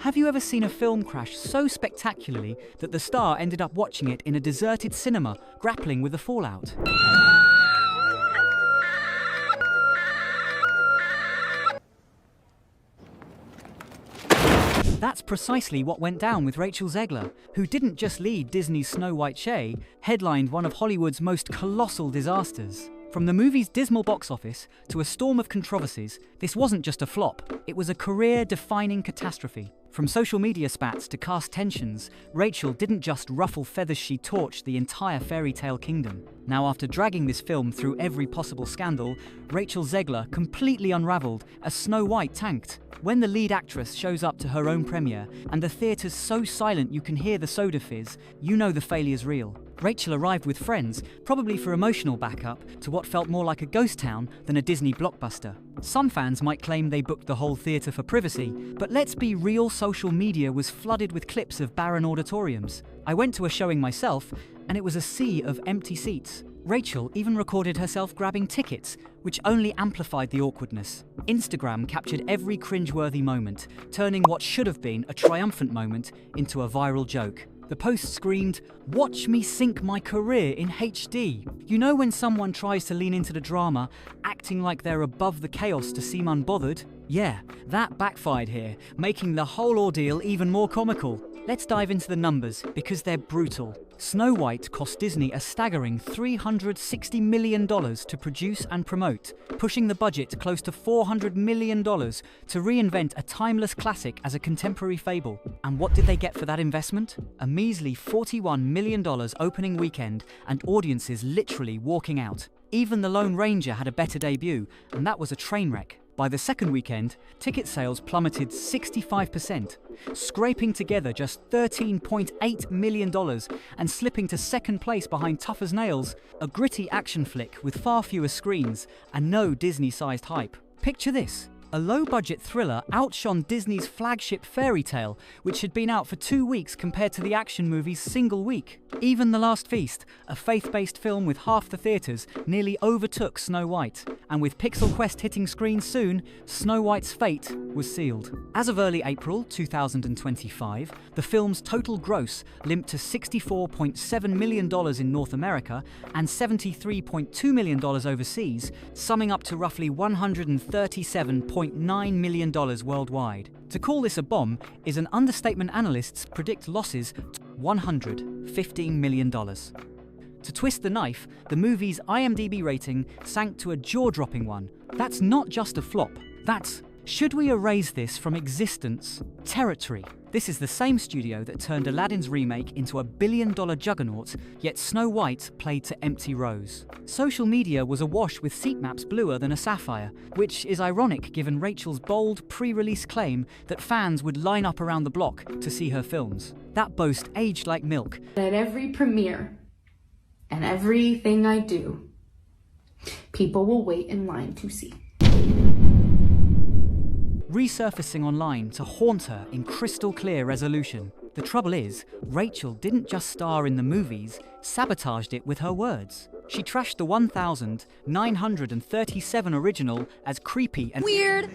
Have you ever seen a film crash so spectacularly that the star ended up watching it in a deserted cinema, grappling with the fallout? That's precisely what went down with Rachel Zegler, who didn't just lead Disney's Snow White Shay, headlined one of Hollywood's most colossal disasters. From the movie's dismal box office to a storm of controversies, this wasn't just a flop, it was a career-defining catastrophe. From social media spats to cast tensions, Rachel didn't just ruffle feathers, she torched the entire fairy tale kingdom. Now, after dragging this film through every possible scandal, Rachel Zegler completely unraveled as Snow White tanked. When the lead actress shows up to her own premiere, and the theatre's so silent you can hear the soda fizz, you know the failure's real. Rachel arrived with friends, probably for emotional backup, to what felt more like a ghost town than a Disney blockbuster. Some fans might claim they booked the whole theatre for privacy, but let's be real, social media was flooded with clips of barren auditoriums. I went to a showing myself, and it was a sea of empty seats. Rachel even recorded herself grabbing tickets, which only amplified the awkwardness. Instagram captured every cringeworthy moment, turning what should have been a triumphant moment into a viral joke. The post screamed, "Watch me sink my career in HD." You know when someone tries to lean into the drama, acting like they're above the chaos to seem unbothered? Yeah, that backfired here, making the whole ordeal even more comical. Let's dive into the numbers, because they're brutal. Snow White cost Disney a staggering $360 million to produce and promote, pushing the budget close to $400 million to reinvent a timeless classic as a contemporary fable. And what did they get for that investment? A measly $41 million opening weekend and audiences literally walking out. Even The Lone Ranger had a better debut, and that was a train wreck. By the second weekend, ticket sales plummeted 65%, scraping together just $13.8 million and slipping to second place behind Tough as Nails, a gritty action flick with far fewer screens and no Disney-sized hype. Picture this. A low-budget thriller outshone Disney's flagship fairy tale, which had been out for 2 weeks compared to the action movie's single week. Even The Last Feast, a faith-based film with half the theatres, nearly overtook Snow White. And with Pixel Quest hitting screens soon, Snow White's fate was sealed. As of early April 2025, the film's total gross limped to $64.7 million in North America and $73.2 million overseas, summing up to roughly $137.9 million worldwide. To call this a bomb is an understatement. Analysts predict losses to $115 million. To twist the knife, the movie's IMDb rating sank to a jaw-dropping one. That's not just a flop, that's, should we erase this from existence, territory. This is the same studio that turned Aladdin's remake into a billion-dollar juggernaut, yet Snow White played to empty rows. Social media was awash with seat maps bluer than a sapphire, which is ironic given Rachel's bold pre-release claim that fans would line up around the block to see her films. That boast aged like milk. At every premiere and everything I do, people will wait in line to see. Resurfacing online to haunt her in crystal clear resolution. The trouble is, Rachel didn't just star in the movies, sabotaged it with her words. She trashed the 1,937 original as creepy and weird,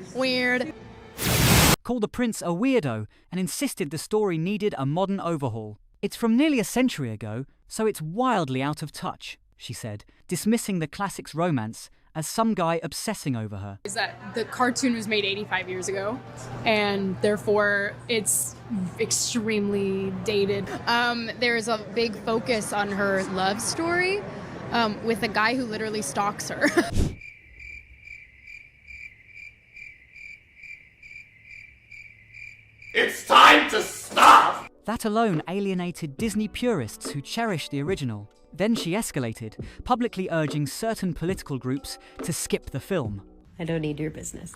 called the prince a weirdo, and insisted the story needed a modern overhaul. It's from nearly a century ago, so it's wildly out of touch, she said, dismissing the classic's romance as some guy obsessing over her. Is that the cartoon was made 85 years ago, and therefore it's extremely dated. There's a big focus on her love story with a guy who literally stalks her. It's time to stop! That alone alienated Disney purists who cherished the original. Then she escalated, publicly urging certain political groups to skip the film. I don't need your business.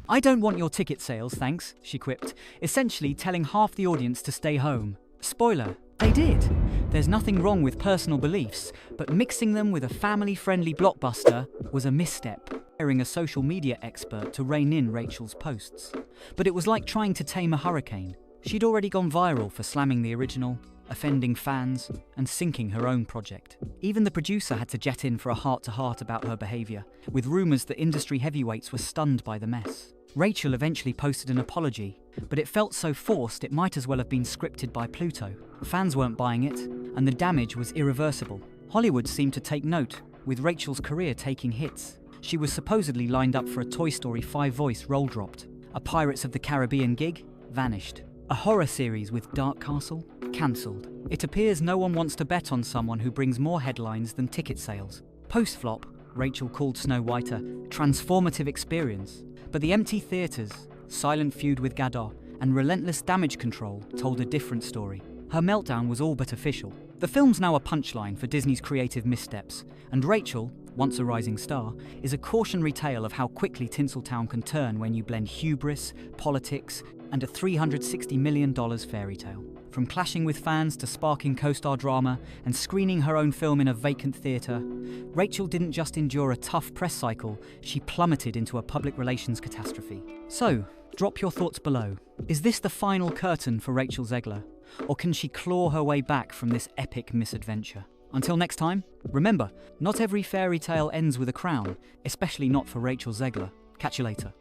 I don't want your ticket sales, thanks, she quipped, essentially telling half the audience to stay home. Spoiler, they did. There's nothing wrong with personal beliefs, but mixing them with a family-friendly blockbuster was a misstep, hiring a social media expert to rein in Rachel's posts. But it was like trying to tame a hurricane. She'd already gone viral for slamming the original, offending fans, and sinking her own project. Even the producer had to jet in for a heart-to-heart about her behaviour, with rumours that industry heavyweights were stunned by the mess. Rachel eventually posted an apology, but it felt so forced it might as well have been scripted by Pluto. Fans weren't buying it, and the damage was irreversible. Hollywood seemed to take note, with Rachel's career taking hits. She was supposedly lined up for a Toy Story 5 voice role dropped. A Pirates of the Caribbean gig vanished. A horror series with Dark Castle cancelled. It appears no one wants to bet on someone who brings more headlines than ticket sales. Post-flop, Rachel called Snow White a transformative experience, but the empty theatres, silent feud with Gadot, and relentless damage control told a different story. Her meltdown was all but official. The film's now a punchline for Disney's creative missteps, and Rachel, once a rising star, is a cautionary tale of how quickly Tinseltown can turn when you blend hubris, politics, and a $360 million fairy tale. From clashing with fans to sparking co-star drama and screening her own film in a vacant theatre, Rachel didn't just endure a tough press cycle, she plummeted into a public relations catastrophe. So, drop your thoughts below. Is this the final curtain for Rachel Zegler? Or can she claw her way back from this epic misadventure? Until next time, remember, not every fairy tale ends with a crown, especially not for Rachel Zegler. Catch you later.